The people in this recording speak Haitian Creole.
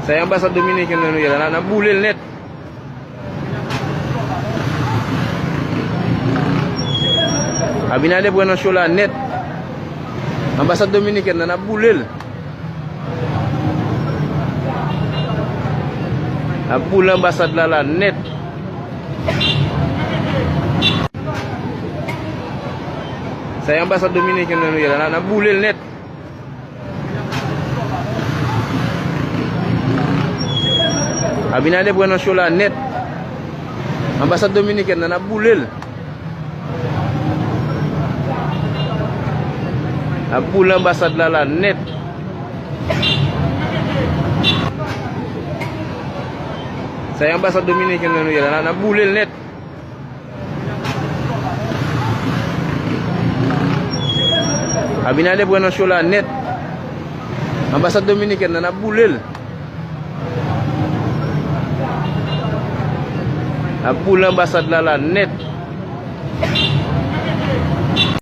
Sa ambassade dominicaine na yala na bulel net. Abinade bueno shola net. Ambassade dominicaine na bulel. Abul ambassade la net. Sa ambassade dominicaine na yala na bulel net. Abinade bueno shola net. Ambassade dominicaine na bulel. Abul ambassade la net. Sa ambassade dominicaine na yala na bulel net. Abinade bueno shola net. Ambassade dominicaine na bulel. Abul ambassade la net.